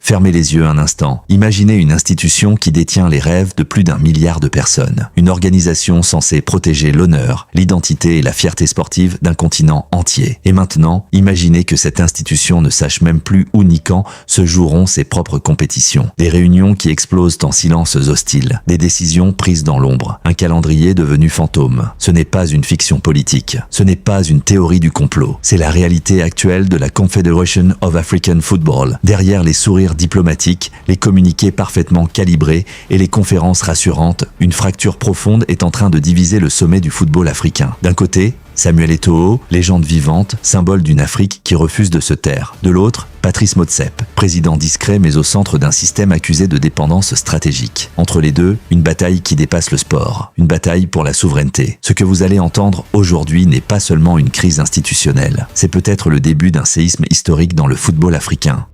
Fermez les yeux un instant. Imaginez une institution qui détient les rêves de plus d'1 milliard de personnes. Une organisation censée protéger l'honneur, l'identité et la fierté sportive d'un continent entier. Et maintenant, imaginez que cette institution ne sache même plus où ni quand se joueront ses propres compétitions. Des réunions qui explosent en silences hostiles. Des décisions prises dans l'ombre. Un calendrier devenu fantôme. Ce n'est pas une fiction politique. Ce n'est pas une théorie du complot. C'est la réalité actuelle de la Confederation of African Football. Derrière les sourires diplomatiques, les communiqués parfaitement calibrés et les conférences rassurantes, une fracture profonde est en train de diviser le sommet du football africain. D'un côté, Samuel Eto'o, légende vivante, symbole d'une Afrique qui refuse de se taire. De l'autre, Patrice Motsepe, président discret mais au centre d'un système accusé de dépendance stratégique. Entre les deux, une bataille qui dépasse le sport, une bataille pour la souveraineté. Ce que vous allez entendre aujourd'hui n'est pas seulement une crise institutionnelle, c'est peut-être le début d'un séisme historique dans le football africain.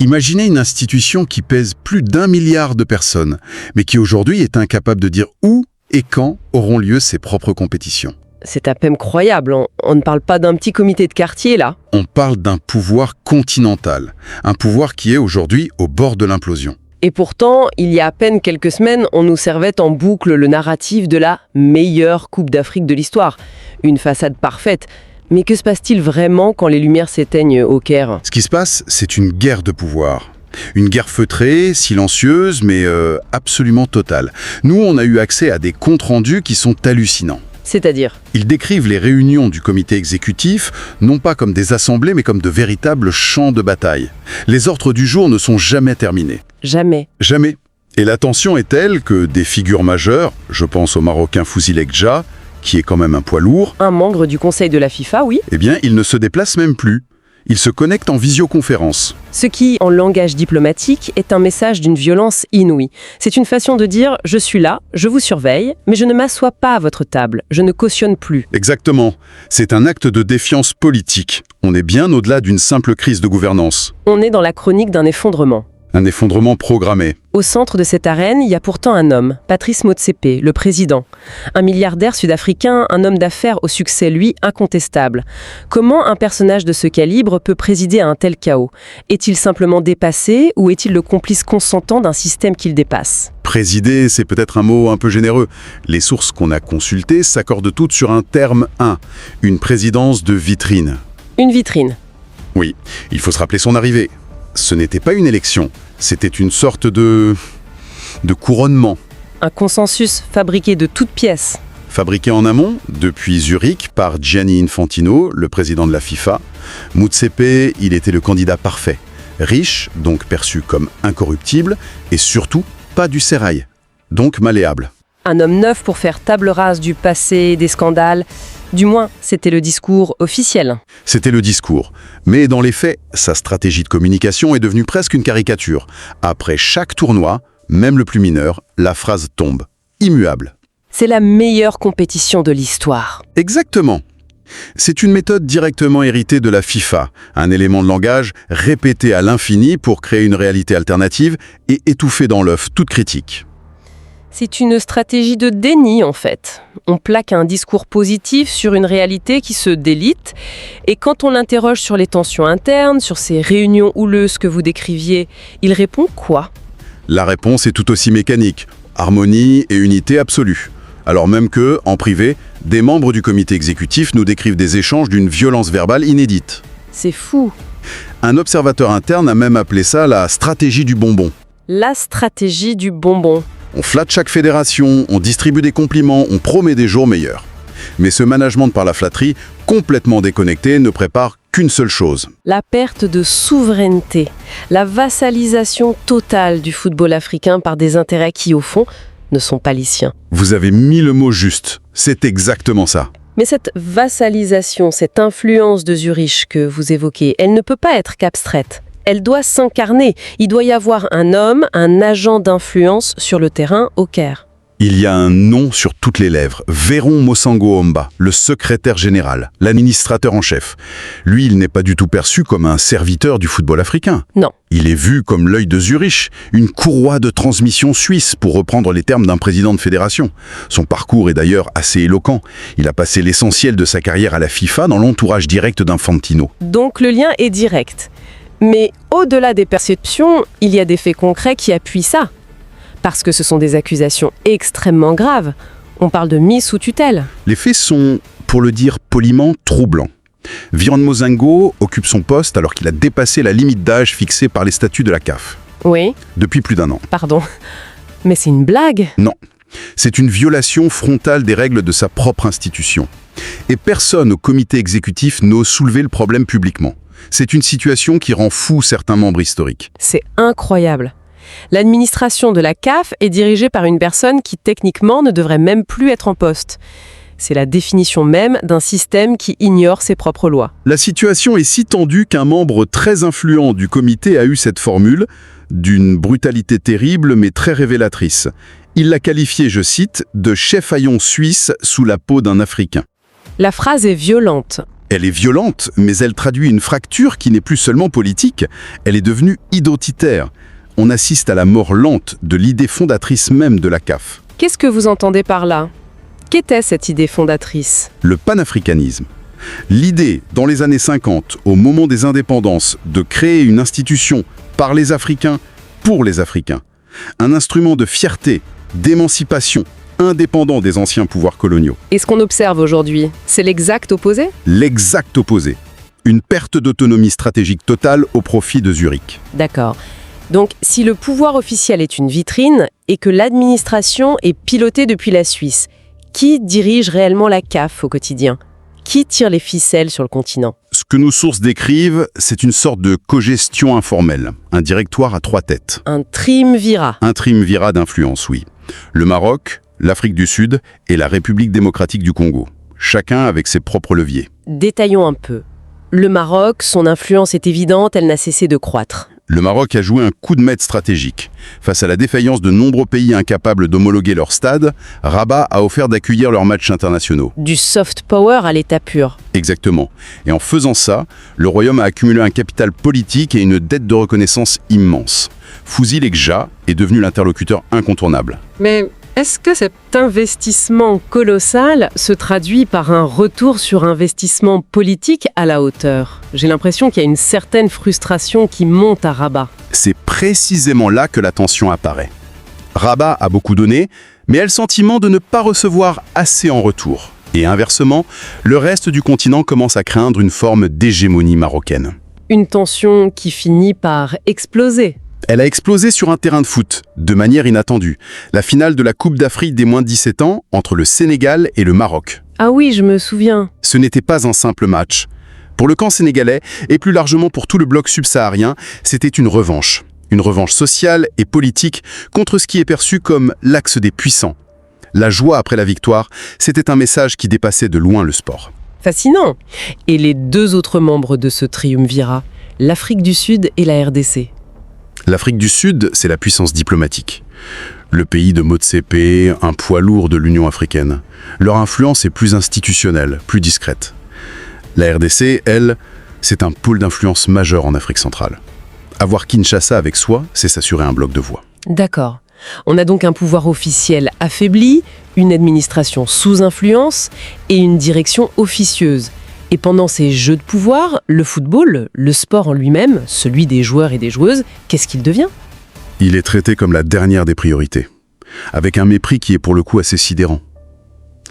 Imaginez une institution qui pèse plus d'1 milliard de personnes, mais qui aujourd'hui est incapable de dire où et quand auront lieu ses propres compétitions. C'est à peine croyable, on ne parle pas d'un petit comité de quartier là. On parle d'un pouvoir continental, un pouvoir qui est aujourd'hui au bord de l'implosion. Et pourtant, il y a à peine quelques semaines, on nous servait en boucle le narratif de la meilleure Coupe d'Afrique de l'histoire. Une façade parfaite. Mais que se passe-t-il vraiment quand les lumières s'éteignent au Caire ? Ce qui se passe, c'est une guerre de pouvoir. Une guerre feutrée, silencieuse, mais absolument totale. Nous, on a eu accès à des comptes rendus qui sont hallucinants. C'est-à-dire ? Ils décrivent les réunions du comité exécutif, non pas comme des assemblées, mais comme de véritables champs de bataille. Les ordres du jour ne sont jamais terminés. Jamais. Jamais. Et la tension est telle que des figures majeures, je pense au Marocain Fouzi Lekdja, qui est quand même un poids lourd, Un membre du conseil de la FIFA, oui. eh bien, il ne se déplace même plus. Il se connecte en visioconférence. Ce qui, en langage diplomatique, est un message d'une violence inouïe. C'est une façon de dire « je suis là, je vous surveille, mais je ne m'assois pas à votre table, je ne cautionne plus ». Exactement. C'est un acte de défiance politique. On est bien au-delà d'une simple crise de gouvernance. On est dans la chronique d'un effondrement. Un effondrement programmé. Au centre de cette arène, il y a pourtant un homme, Patrice Motsepe, le président. Un milliardaire sud-africain, un homme d'affaires au succès, lui, incontestable. Comment un personnage de ce calibre peut présider à un tel chaos ? Est-il simplement dépassé ou est-il le complice consentant d'un système qu'il dépasse ? Présider, c'est peut-être un mot un peu généreux. Les sources qu'on a consultées s'accordent toutes sur un terme 1, une présidence de vitrine. Une vitrine. Oui, il faut se rappeler son arrivée. Ce n'était pas une élection, c'était une sorte de couronnement. Un consensus fabriqué de toutes pièces. Fabriqué en amont, depuis Zurich, par Gianni Infantino, le président de la FIFA, Motsepe, il était le candidat parfait. Riche, donc perçu comme incorruptible, et surtout pas du sérail, donc malléable. Un homme neuf pour faire table rase du passé, des scandales. Du moins, c'était le discours officiel. C'était le discours. Mais dans les faits, sa stratégie de communication est devenue presque une caricature. Après chaque tournoi, même le plus mineur, la phrase tombe. Immuable. C'est la meilleure compétition de l'histoire. Exactement. C'est une méthode directement héritée de la FIFA, un élément de langage répété à l'infini pour créer une réalité alternative et étouffer dans l'œuf toute critique. C'est une stratégie de déni, en fait. On plaque un discours positif sur une réalité qui se délite, et quand on l'interroge sur les tensions internes, sur ces réunions houleuses que vous décriviez, il répond quoi ? La réponse est tout aussi mécanique, harmonie et unité absolue. Alors même que, en privé, des membres du comité exécutif nous décrivent des échanges d'une violence verbale inédite. C'est fou. Un observateur interne a même appelé ça la stratégie du bonbon. La stratégie du bonbon. On flatte chaque fédération, on distribue des compliments, on promet des jours meilleurs. Mais ce management par la flatterie, complètement déconnecté, ne prépare qu'une seule chose. La perte de souveraineté, la vassalisation totale du football africain par des intérêts qui, au fond, ne sont pas les siens. Vous avez mis le mot juste, c'est exactement ça. Mais cette vassalisation, cette influence de Zurich que vous évoquez, elle ne peut pas être qu'abstraite. Elle doit s'incarner. Il doit y avoir un homme, un agent d'influence sur le terrain au Caire. Il y a un nom sur toutes les lèvres, Veron Mosango-Omba, le secrétaire général, l'administrateur en chef. Lui, il n'est pas du tout perçu comme un serviteur du football africain. Non. Il est vu comme l'œil de Zurich, une courroie de transmission suisse, pour reprendre les termes d'un président de fédération. Son parcours est d'ailleurs assez éloquent. Il a passé l'essentiel de sa carrière à la FIFA dans l'entourage direct d'Infantino. Donc le lien est direct. Mais au-delà des perceptions, il y a des faits concrets qui appuient ça. Parce que ce sont des accusations extrêmement graves. On parle de mise sous tutelle. Les faits sont, pour le dire poliment, troublants. Viran Mozingo occupe son poste alors qu'il a dépassé la limite d'âge fixée par les statuts de la CAF. Oui, Depuis plus d'1 an. pardon. Mais c'est une blague. Non. C'est une violation frontale des règles de sa propre institution. Et personne au comité exécutif n'ose soulever le problème publiquement. C'est une situation qui rend fou certains membres historiques. C'est incroyable. L'administration de la CAF est dirigée par une personne qui techniquement ne devrait même plus être en poste. C'est la définition même d'un système qui ignore ses propres lois. La situation est si tendue qu'un membre très influent du comité a eu cette formule, d'une brutalité terrible mais très révélatrice. Il l'a qualifiée, je cite, de chef haillon suisse sous la peau d'un Africain. La phrase est violente. Elle est violente, mais elle traduit une fracture qui n'est plus seulement politique, elle est devenue identitaire. On assiste à la mort lente de l'idée fondatrice même de la CAF. Qu'est-ce que vous entendez par là? Qu'était cette idée fondatrice? Le panafricanisme. L'idée, dans les années 50, au moment des indépendances, de créer une institution par les Africains, pour les Africains. Un instrument de fierté, d'émancipation, indépendant des anciens pouvoirs coloniaux. Et ce qu'on observe aujourd'hui, c'est l'exact opposé? L'exact opposé. Une perte d'autonomie stratégique totale au profit de Zurich. D'accord. Donc, si le pouvoir officiel est une vitrine et que l'administration est pilotée depuis la Suisse, qui dirige réellement la CAF au quotidien? Qui tire les ficelles sur le continent? Ce que nos sources décrivent, c'est une sorte de cogestion informelle, un directoire à 3 têtes. Un triumvirat. Un triumvirat d'influence, oui. Le Maroc, l'Afrique du Sud et la République démocratique du Congo. Chacun avec ses propres leviers. Détaillons un peu. Le Maroc, son influence est évidente, elle n'a cessé de croître. Le Maroc a joué un coup de maître stratégique. Face à la défaillance de nombreux pays incapables d'homologuer leur stade, Rabat a offert d'accueillir leurs matchs internationaux. Du soft power à l'état pur. Exactement. Et en faisant ça, le royaume a accumulé un capital politique et une dette de reconnaissance immense. Fouzi Lekja est devenu l'interlocuteur incontournable. Mais est-ce que cet investissement colossal se traduit par un retour sur investissement politique à la hauteur? J'ai l'impression qu'il y a une certaine frustration qui monte à Rabat. C'est précisément là que la tension apparaît. Rabat a beaucoup donné, mais a le sentiment de ne pas recevoir assez en retour. Et inversement, le reste du continent commence à craindre une forme d'hégémonie marocaine. Une tension qui finit par exploser. Elle a explosé sur un terrain de foot, de manière inattendue. La finale de la Coupe d'Afrique des moins de 17 ans entre le Sénégal et le Maroc. Ah oui, je me souviens. Ce n'était pas un simple match. Pour le camp sénégalais, et plus largement pour tout le bloc subsaharien, c'était une revanche. Une revanche sociale et politique contre ce qui est perçu comme l'axe des puissants. La joie après la victoire, c'était un message qui dépassait de loin le sport. Fascinant. Et les deux autres membres de ce triumvirat, l'Afrique du Sud et la RDC. L'Afrique du Sud, c'est la puissance diplomatique. Le pays de Motsepe, un poids lourd de l'Union africaine. Leur influence est plus institutionnelle, plus discrète. La RDC, elle, c'est un pôle d'influence majeur en Afrique centrale. Avoir Kinshasa avec soi, c'est s'assurer un bloc de voix. D'accord. On a donc un pouvoir officiel affaibli, une administration sous influence et une direction officieuse. Et pendant ces jeux de pouvoir, le football, le sport en lui-même, celui des joueurs et des joueuses, qu'est-ce qu'il devient? Il est traité comme la dernière des priorités, avec un mépris qui est pour le coup assez sidérant.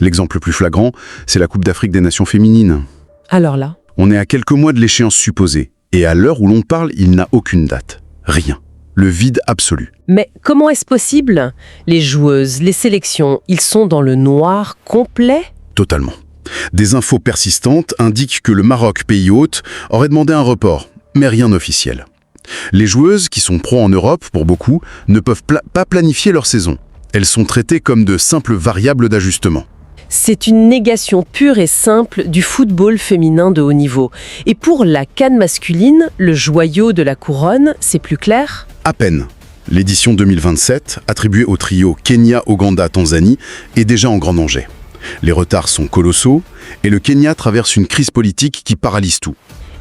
L'exemple le plus flagrant, c'est la Coupe d'Afrique des Nations féminines. Alors là, On est à quelques mois de l'échéance supposée, et à l'heure où l'on parle, il n'a aucune date. Rien. Le vide absolu. mais comment est-ce possible? Les joueuses, les sélections, ils sont dans le noir complet? Totalement. Des infos persistantes indiquent que le Maroc, pays hôte, aurait demandé un report, mais rien d'officiel. Les joueuses, qui sont pro en Europe pour beaucoup, ne peuvent pas planifier leur saison. Elles sont traitées comme de simples variables d'ajustement. C'est une négation pure et simple du football féminin de haut niveau. Et pour la CAN masculine, le joyau de la couronne, c'est plus clair? À peine. L'édition 2027, attribuée au trio Kenya, Ouganda, Tanzanie, est déjà en grand danger. Les retards sont colossaux et le Kenya traverse une crise politique qui paralyse tout.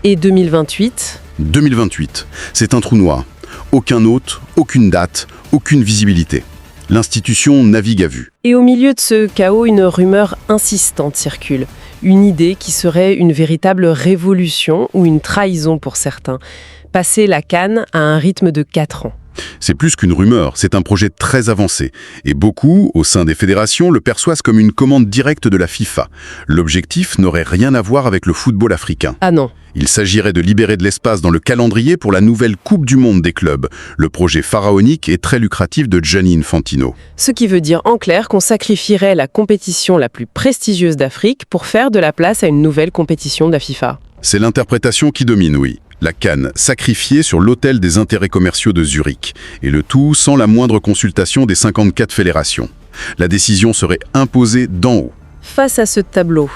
Et 2028? 2028, c'est un trou noir. Aucun hôte, aucune date, aucune visibilité. L'institution navigue à vue. Et au milieu de ce chaos, une rumeur insistante circule. Une idée qui serait une véritable révolution ou une trahison pour certains. Passer la CAN à un rythme de 4 ans. C'est plus qu'une rumeur, c'est un projet très avancé. Et beaucoup, au sein des fédérations, le perçoivent comme une commande directe de la FIFA. L'objectif n'aurait rien à voir avec le football africain. Ah non. Il s'agirait de libérer de l'espace dans le calendrier pour la nouvelle Coupe du Monde des clubs, le projet pharaonique et très lucratif de Gianni Infantino. Ce qui veut dire en clair qu'on sacrifierait la compétition la plus prestigieuse d'Afrique pour faire de la place à une nouvelle compétition de la FIFA. C'est l'interprétation qui domine, oui. La CAN sacrifiée sur l'autel des intérêts commerciaux de Zurich, et le tout sans la moindre consultation des 54 fédérations. La décision serait imposée d'en haut. Face à ce tableau,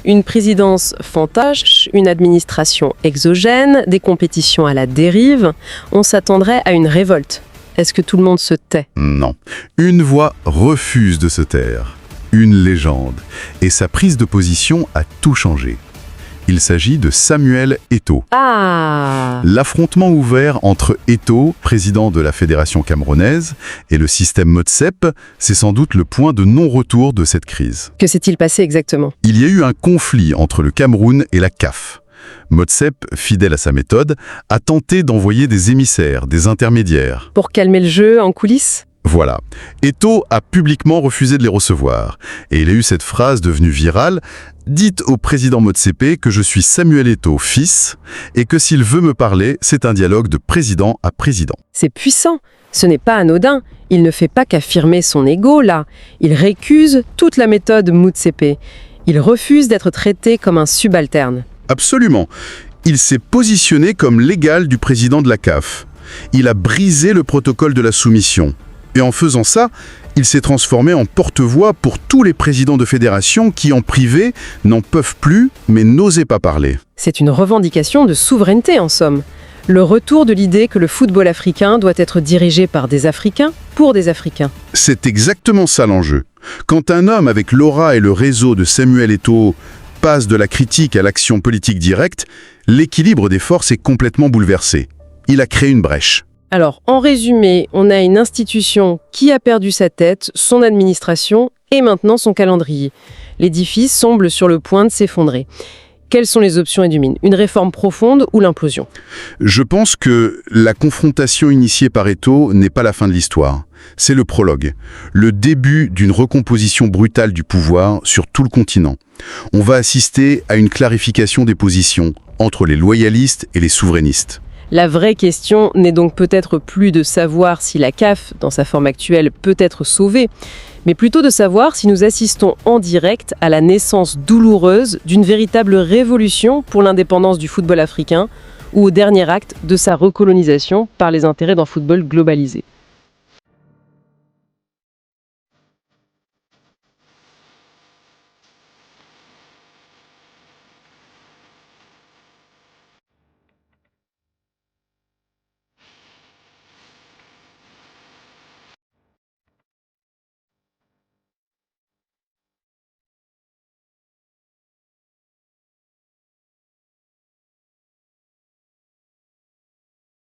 une présidence fantasque, une administration exogène, des compétitions à la dérive, on s'attendrait à une révolte. Est-ce que tout le monde se tait? Non. Une voix refuse de se taire. Une légende. Et sa prise de position a tout changé. Il s'agit de Samuel Eto'o. Ah! L'affrontement ouvert entre Eto'o, président de la fédération camerounaise, et le système Motsep, c'est sans doute le point de non-retour de cette crise. Que s'est-il passé exactement? Il y a eu un conflit entre le Cameroun et la CAF. Motsep, fidèle à sa méthode, a tenté d'envoyer des émissaires, des intermédiaires. Pour calmer le jeu en coulisses? Voilà. Eto'o a publiquement refusé de les recevoir. Et il a eu cette phrase devenue virale: « Dites au président Motsepe que je suis Samuel Eto'o, fils, et que s'il veut me parler, c'est un dialogue de président à président. » C'est puissant. Ce n'est pas anodin. Il ne fait pas qu'affirmer son ego, là. Il récuse toute la méthode Motsepe. Il refuse d'être traité comme un subalterne. Absolument. Il s'est positionné comme l'égal du président de la CAF. Il a brisé le protocole de la soumission. Et en faisant ça, il s'est transformé en porte-voix pour tous les présidents de fédération qui, en privé, n'en peuvent plus, mais n'osaient pas parler. C'est une revendication de souveraineté, en somme. Le retour de l'idée que le football africain doit être dirigé par des Africains pour des Africains. C'est exactement ça l'enjeu. Quand un homme avec l'aura et le réseau de Samuel Eto'o passe de la critique à l'action politique directe, l'équilibre des forces est complètement bouleversé. Il a créé une brèche. Alors, en résumé, on a une institution qui a perdu sa tête, son administration et maintenant son calendrier. L'édifice semble sur le point de s'effondrer. Quelles sont les options, Edumine? Une réforme profonde ou l'implosion? Je pense que la confrontation initiée par Eto'o n'est pas la fin de l'histoire. C'est le prologue, le début d'une recomposition brutale du pouvoir sur tout le continent. On va assister à une clarification des positions entre les loyalistes et les souverainistes. La vraie question n'est donc peut-être plus de savoir si la CAF, dans sa forme actuelle, peut être sauvée, mais plutôt de savoir si nous assistons en direct à la naissance douloureuse d'une véritable révolution pour l'indépendance du football africain ou au dernier acte de sa recolonisation par les intérêts d'un football globalisé.